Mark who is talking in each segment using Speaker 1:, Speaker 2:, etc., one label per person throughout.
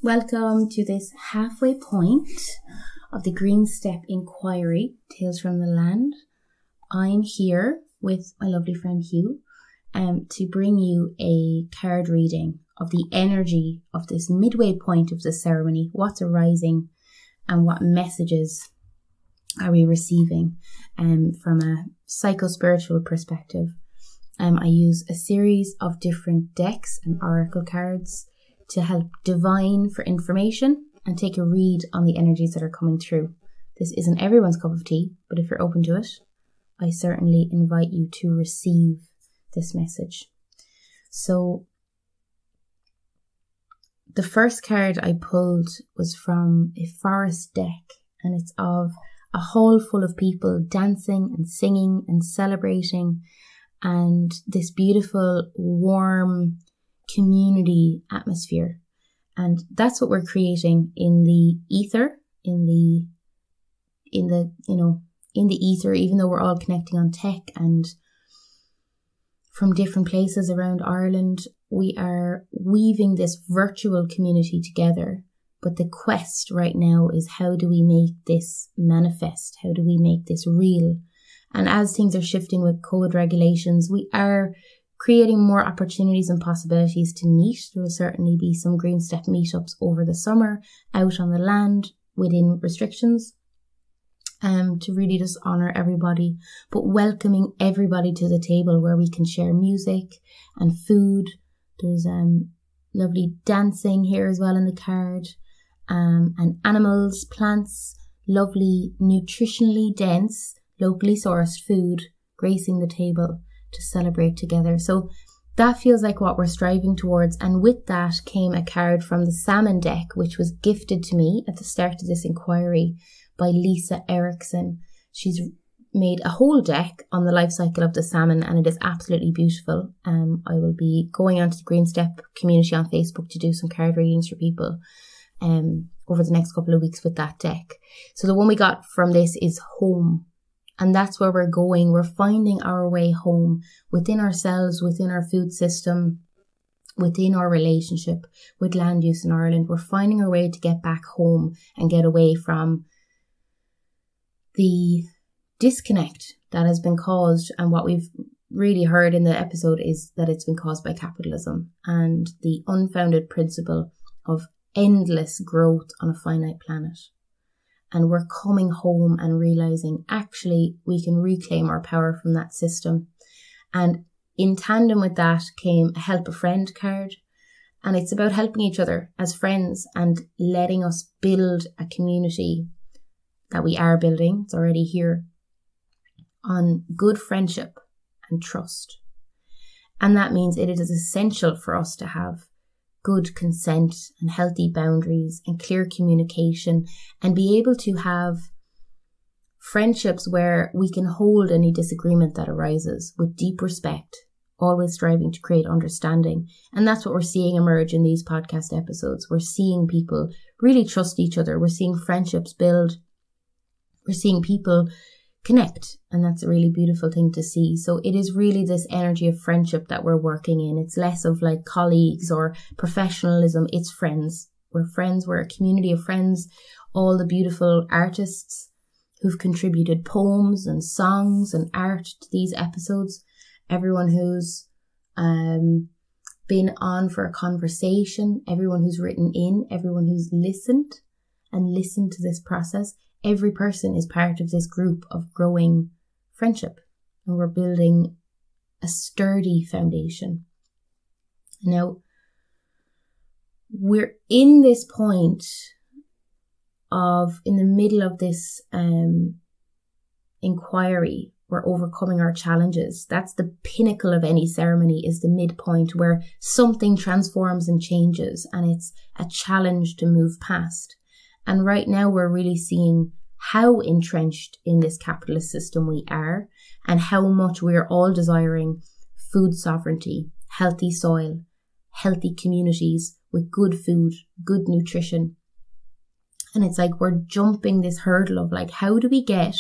Speaker 1: Welcome to this halfway point of the Green Step Inquiry, Tales from the Land. I'm here with my lovely friend Hugh to bring you a card reading of the energy of this midway point of the ceremony, what's arising and what messages are we receiving from a psycho-spiritual perspective. I use a series of different decks and oracle cards to help divine for information and take a read on the energies that are coming through. This isn't everyone's cup of tea, but if you're open to it, I certainly invite you to receive this message. So the first card I pulled was from a forest deck, and it's of a hall full of people dancing and singing and celebrating, and this beautiful, warm community atmosphere. And that's what we're creating in the ether, in the ether, even though we're all connecting on tech and from different places around Ireland, we are weaving this virtual community together. But the quest right now is, how do we make this manifest? How do we make this real? And as things are shifting with COVID regulations, we are creating more opportunities and possibilities to meet. There will certainly be some Green Step meetups over the summer out on the land within restrictions to really just honour everybody, but welcoming everybody to the table where we can share music and food. There's lovely dancing here as well in the card, and animals, plants, lovely nutritionally dense, locally sourced food gracing the table to celebrate together. So that feels like what we're striving towards. And with that came a card from the salmon deck, which was gifted to me at the start of this inquiry by Lisa Erickson. She's made a whole deck on the life cycle of the salmon, and it is absolutely beautiful. I will be going onto the Green Step community on Facebook to do some card readings for people over the next couple of weeks with that deck. So the one we got from this is home. And that's where we're going. We're finding our way home within ourselves, within our food system, within our relationship with land use in Ireland. We're finding our way to get back home and get away from the disconnect that has been caused. And what we've really heard in the episode is that it's been caused by capitalism and the unfounded principle of endless growth on a finite planet. And we're coming home and realizing actually we can reclaim our power from that system. And in tandem with that came a help a friend card. And it's about helping each other as friends and letting us build a community that we are building. It's already here, on good friendship and trust. And that means it is essential for us to have good consent and healthy boundaries and clear communication, and be able to have friendships where we can hold any disagreement that arises with deep respect, always striving to create understanding. And that's what we're seeing emerge in these podcast episodes. We're seeing people really trust each other. We're seeing friendships build. We're seeing people connect, and that's a really beautiful thing to see. So it is really this energy of friendship that we're working in. It's less of like colleagues or professionalism. It's friends. We're friends. We're a community of friends. All the beautiful artists who've contributed poems and songs and art to these episodes. Everyone who's been on for a conversation. Everyone who's written in. Everyone who's listened to this process. Every person is part of this group of growing friendship, and we're building a sturdy foundation. Now, we're in this point in the middle of this inquiry we're overcoming our challenges. That's the pinnacle of any ceremony, is the midpoint where something transforms and changes, and it's a challenge to move past. And right now we're really seeing how entrenched in this capitalist system we are, and how much we're all desiring food sovereignty, healthy soil, healthy communities with good food, good nutrition. And it's like we're jumping this hurdle of like, how do we get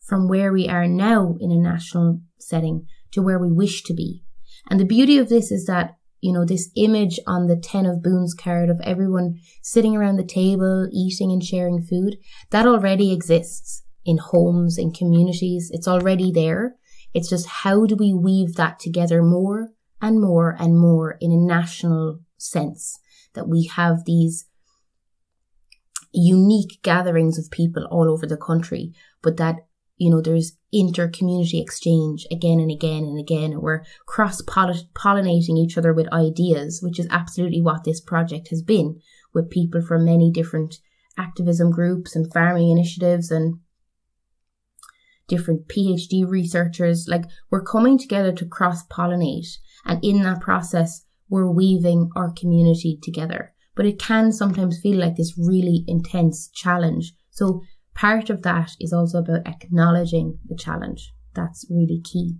Speaker 1: from where we are now in a national setting to where we wish to be? And the beauty of this is that, you know, this image on the 10 of Boons card of everyone sitting around the table, eating and sharing food, that already exists in homes, in communities. It's already there. It's just, how do we weave that together more and more and more in a national sense, that we have these unique gatherings of people all over the country, but that, you know, there's inter-community exchange again and again and again, and we're cross-pollinating each other with ideas, which is absolutely what this project has been, with people from many different activism groups and farming initiatives and different PhD researchers. Like, we're coming together to cross-pollinate, and in that process, we're weaving our community together. But it can sometimes feel like this really intense challenge. So part of that is also about acknowledging the challenge. That's really key.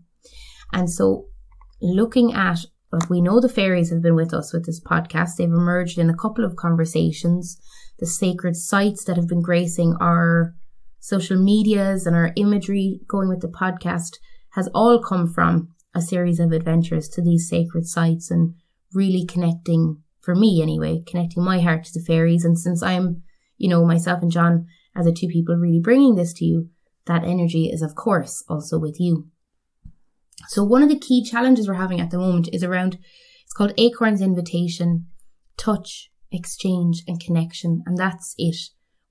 Speaker 1: And so looking at, like, we know the fairies have been with us with this podcast. They've emerged in a couple of conversations. The sacred sites that have been gracing our social medias and our imagery going with the podcast has all come from a series of adventures to these sacred sites, and really connecting, for me anyway, connecting my heart to the fairies. And since I'm, you know, myself and John are the two people really bringing this to you, that energy is of course also with you. So one of the key challenges we're having at the moment is around, it's called Acorn's Invitation, touch, exchange and connection. And that's it.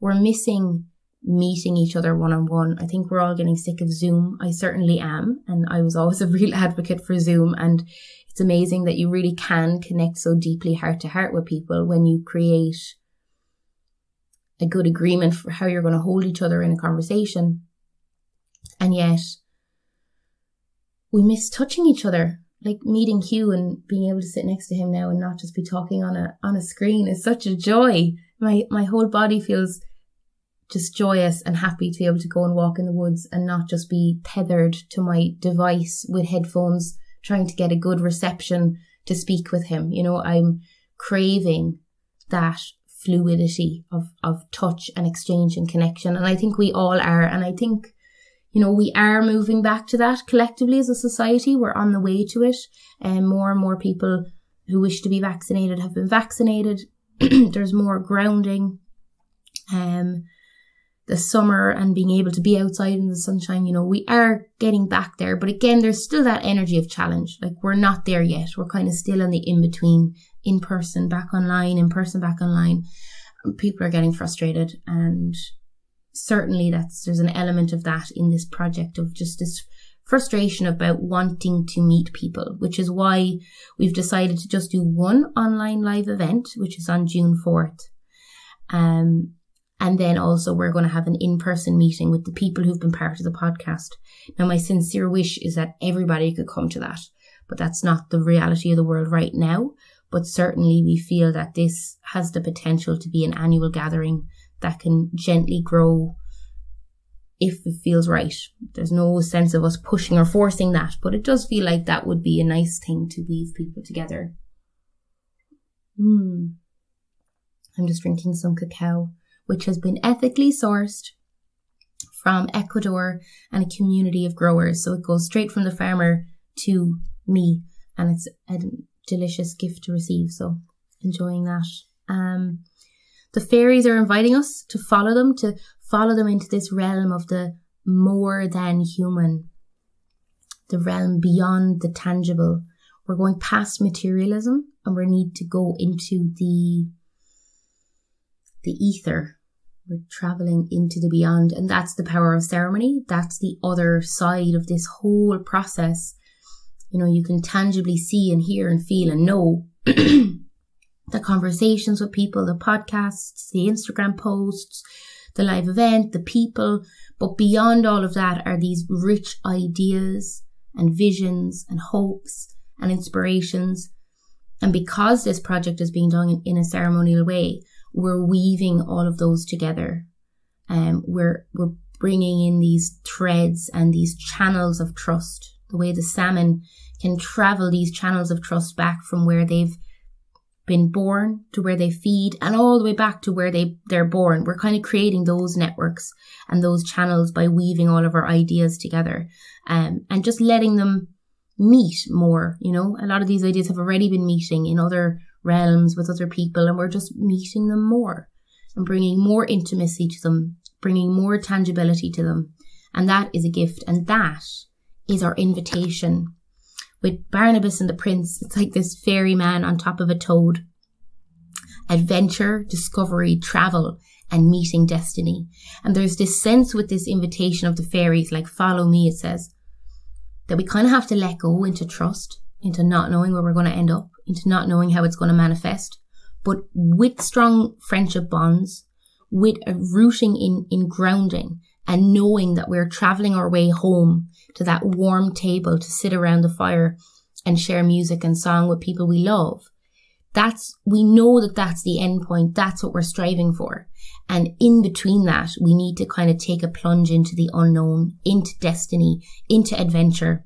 Speaker 1: We're missing meeting each other one-on-one. I think we're all getting sick of Zoom. I certainly am. And I was always a real advocate for Zoom. And it's amazing that you really can connect so deeply heart to heart with people when you create a good agreement for how you're going to hold each other in a conversation. And yet we miss touching each other, like meeting Hugh and being able to sit next to him now and not just be talking on a screen is such a joy. My whole body feels just joyous and happy to be able to go and walk in the woods and not just be tethered to my device with headphones trying to get a good reception to speak with him. You know, I'm craving that fluidity of touch and exchange and connection. And I think we all are. And I think, you know, we are moving back to that collectively as a society. We're on the way to it. And more people who wish to be vaccinated have been vaccinated. There's more grounding. The summer and being able to be outside in the sunshine, you know, we are getting back there. But again, there's still that energy of challenge. Like, we're not there yet. We're kind of still in the in-between, in person, back online, in person, back online. People are getting frustrated. And certainly there's an element of that in this project, of just this frustration about wanting to meet people, which is why we've decided to just do one online live event, which is on June 4th. And then also we're going to have an in-person meeting with the people who've been part of the podcast. Now, my sincere wish is that everybody could come to that, but that's not the reality of the world right now. But certainly we feel that this has the potential to be an annual gathering that can gently grow if it feels right. There's no sense of us pushing or forcing that, but it does feel like that would be a nice thing to weave people together. I'm just drinking some cacao, which has been ethically sourced from Ecuador and a community of growers. So it goes straight from the farmer to me, and it's a delicious gift to receive. So enjoying that. The fairies are inviting us to follow them into this realm of the more than human, the realm beyond the tangible. We're going past materialism, and we need to go into the ether. We're traveling into the beyond, and that's the power of ceremony. That's the other side of this whole process. You know, you can tangibly see and hear and feel and know the conversations with people, the podcasts, the Instagram posts, the live event, the people. But beyond all of that are these rich ideas and visions and hopes and inspirations. And because this project is being done in a ceremonial way, we're weaving all of those together. We're bringing in these threads and these channels of trust, the way the salmon can travel these channels of trust back from where they've been born to where they feed and all the way back to where they're born. We're kind of creating those networks and those channels by weaving all of our ideas together, and just letting them meet more. You know, a lot of these ideas have already been meeting in other realms with other people, and we're just meeting them more and bringing more intimacy to them, bringing more tangibility to them. And that is a gift. And that is our invitation. With Barnabas and the Prince, it's like this fairy man on top of a toad. Adventure, discovery, travel, and meeting destiny. And there's this sense with this invitation of the fairies, like follow me, it says, that we kind of have to let go into trust, into not knowing where we're going to end up, into not knowing how it's going to manifest. But with strong friendship bonds, with a rooting in grounding, and knowing that we're traveling our way home to that warm table to sit around the fire and share music and song with people we love. We know that that's the end point. That's what we're striving for. And in between that, we need to kind of take a plunge into the unknown, into destiny, into adventure,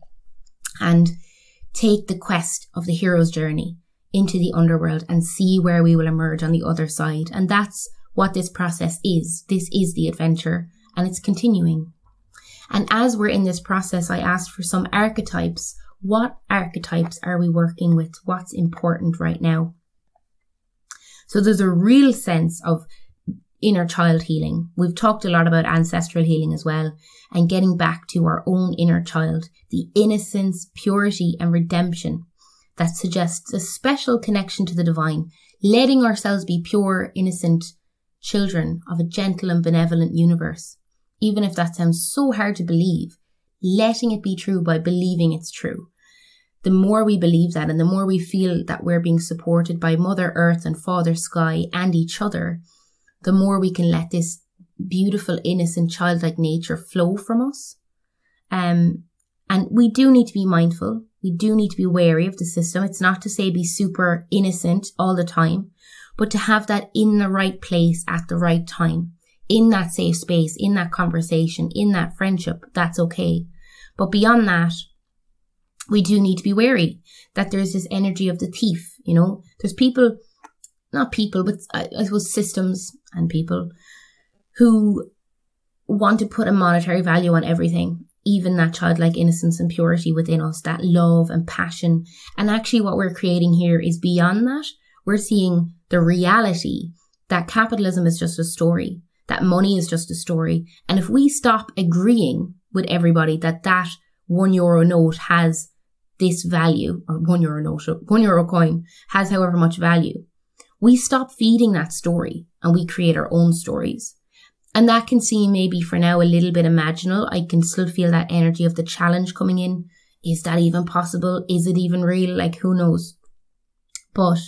Speaker 1: and take the quest of the hero's journey into the underworld and see where we will emerge on the other side. And that's what this process is. This is the adventure, and it's continuing. And as we're in this process, I asked for some archetypes. What archetypes are we working with? What's important right now? So there's a real sense of inner child healing. We've talked a lot about ancestral healing as well, and getting back to our own inner child, the innocence, purity, and redemption that suggests a special connection to the divine, letting ourselves be pure, innocent children of a gentle and benevolent universe. Even if that sounds so hard to believe, letting it be true by believing it's true. The more we believe that, and the more we feel that we're being supported by Mother Earth and Father Sky and each other, the more we can let this beautiful, innocent, childlike nature flow from us. And we do need to be mindful. We do need to be wary of the system. It's not to say be super innocent all the time, but to have that in the right place at the right time, in that safe space, in that conversation, in that friendship. That's okay. But beyond that, we do need to be wary that there's this energy of the thief. You know, there's people, not people, but I suppose systems and people who want to put a monetary value on everything, even that childlike innocence and purity within us, that love and passion. And actually what we're creating here is beyond that. We're seeing the reality that capitalism is just a story, that money is just a story. And if we stop agreeing with everybody that that €1 note has this value, or €1 coin has however much value, we stop feeding that story and we create our own stories. And that can seem maybe for now a little bit imaginal. I can still feel that energy of the challenge coming in. Is that even possible? Is it even real? Like, who knows? But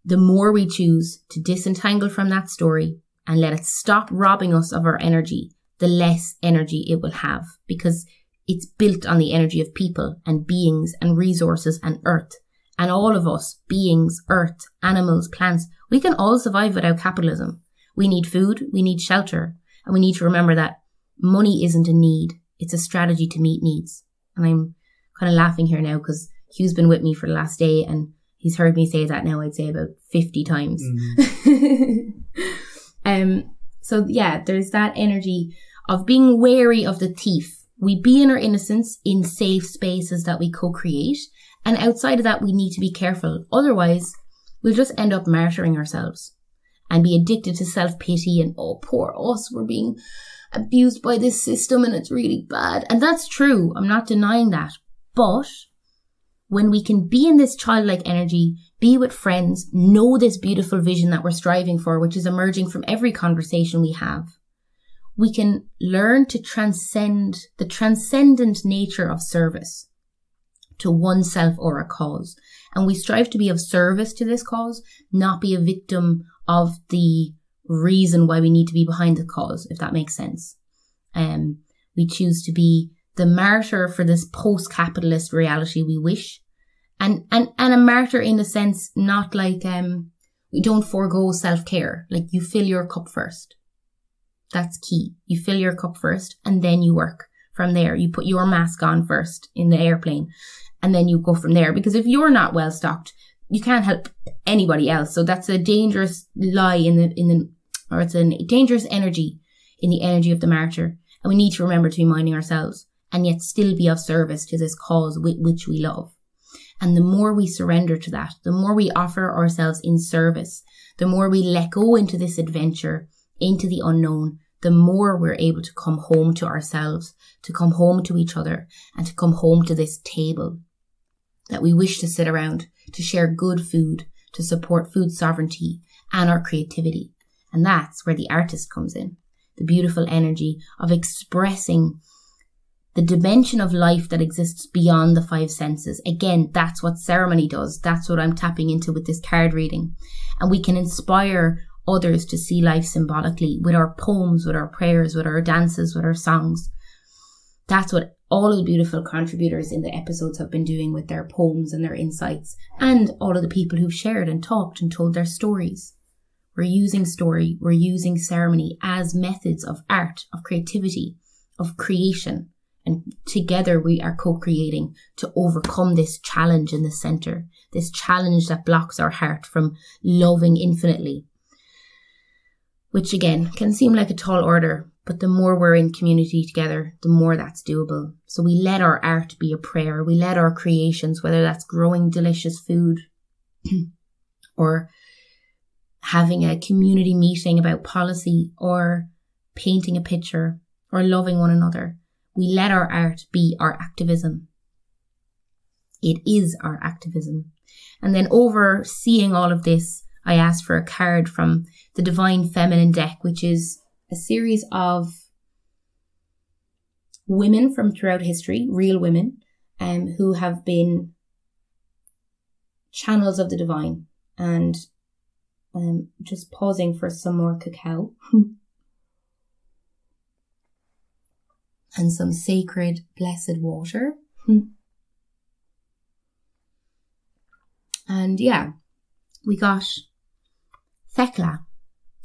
Speaker 1: the more we choose to disentangle from that story and let it stop robbing us of our energy, the less energy it will have, because it's built on the energy of people and beings and resources and earth. And all of us, beings, earth, animals, plants, we can all survive without capitalism. We need food, we need shelter, and we need to remember that money isn't a need. It's a strategy to meet needs. And I'm kind of laughing here now because Hugh's been with me for the last day and he's heard me say that now, I'd say about 50 times. So yeah, there's that energy of being wary of the thief. We be in our innocence in safe spaces that we co-create. And outside of that, we need to be careful. Otherwise, we'll just end up martyring ourselves and be addicted to self-pity and, oh, poor us, we're being abused by this system and it's really bad. And that's true. I'm not denying that. But when we can be in this childlike energy, be with friends, know this beautiful vision that we're striving for, which is emerging from every conversation we have, we can learn to transcend the transcendent nature of service to oneself or a cause. And we strive to be of service to this cause, not be a victim of the reason why we need to be behind the cause, if that makes sense. We choose to be the martyr for this post-capitalist reality we wish. And a martyr in a sense, not like, we don't forego self-care. Like, you fill your cup first. That's key. You fill your cup first and then you work from there. You put your mask on first in the airplane and then you go from there. Because if you're not well stocked, you can't help anybody else. So that's a dangerous lie or it's a dangerous energy in the energy of the martyr. And we need to remember to be minding ourselves and yet still be of service to this cause which we love. And the more we surrender to that, the more we offer ourselves in service, the more we let go into this adventure, into the unknown, the more we're able to come home to ourselves, to come home to each other, and to come home to this table that we wish to sit around, to share good food, to support food sovereignty and our creativity. And that's where the artist comes in, the beautiful energy of expressing the dimension of life that exists beyond the five senses. Again, that's what ceremony does. That's what I'm tapping into with this card reading. And we can inspire others to see life symbolically with our poems, with our prayers, with our dances, with our songs. That's what all of the beautiful contributors in the episodes have been doing with their poems and their insights, and all of the people who've shared and talked and told their stories. We're using story, we're using ceremony as methods of art, of creativity, of creation. And together we are co-creating to overcome this challenge in the center, this challenge that blocks our heart from loving infinitely. Which again, can seem like a tall order, but the more we're in community together, the more that's doable. So we let our art be a prayer. We let our creations, whether that's growing delicious food or having a community meeting about policy or painting a picture or loving one another, we let our art be our activism. It is our activism. And then overseeing all of this, I asked for a card from the Divine Feminine deck, which is a series of women from throughout history, real women, who have been channels of the divine. And just pausing for some more cacao. And some sacred, blessed water. And yeah, we got Thecla,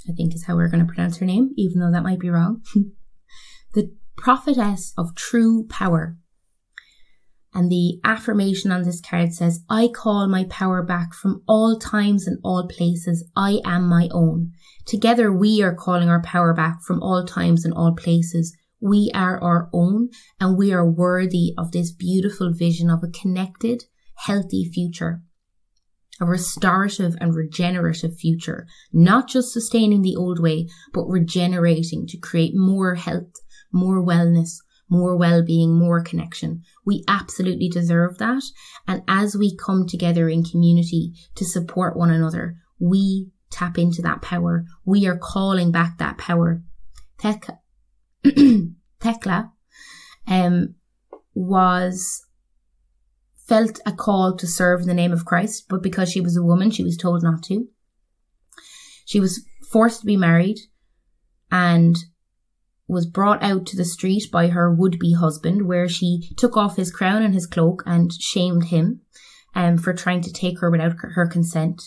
Speaker 1: I think is how we're going to pronounce her name, even though that might be wrong. The prophetess of true power. And the affirmation on this card says, I call my power back from all times and all places. I am my own. Together we are calling our power back from all times and all places. We are our own, and we are worthy of this beautiful vision of a connected, healthy future. A restorative and regenerative future, not just sustaining the old way, but regenerating to create more health, more wellness, more well-being, more connection. We absolutely deserve that. And as we come together in community to support one another, we tap into that power. We are calling back that power. Thecla felt a call to serve in the name of Christ, but because she was a woman, she was told not to. She was forced to be married and was brought out to the street by her would-be husband, where she took off his crown and his cloak and shamed him for trying to take her without her consent.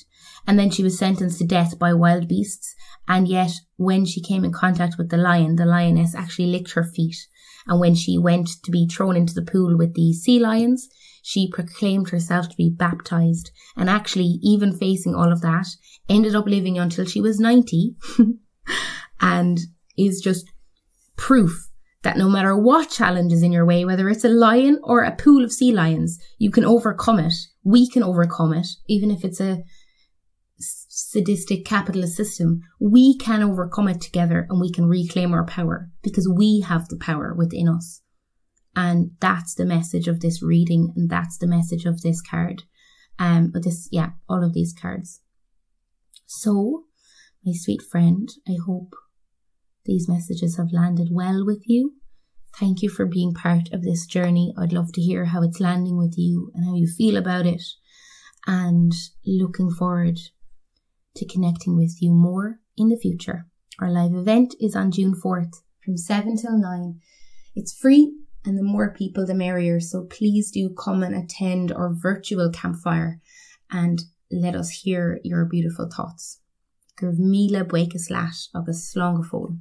Speaker 1: And then she was sentenced to death by wild beasts. And yet, when she came in contact with the lioness actually licked her feet. And when she went to be thrown into the pool with the sea lions, she proclaimed herself to be baptized. And actually, even facing all of that, ended up living until she was 90 and is just proof that no matter what challenge is in your way, whether it's a lion or a pool of sea lions, you can overcome it. We can overcome it, even if it's a sadistic capitalist system. We can overcome it together, and we can reclaim our power because we have the power within us. And that's the message of this reading, and that's the message of this card. All of these cards. So, my sweet friend, I hope these messages have landed well with you. Thank you for being part of this journey. I'd love to hear how it's landing with you and how you feel about it. And looking forward to connecting with you more in the future. Our live event is on June 4th from 7 till 9. It's free, and the more people the merrier, so please do come and attend our virtual campfire and let us hear your beautiful thoughts. Gur míle buchas leis agus slán go fóill.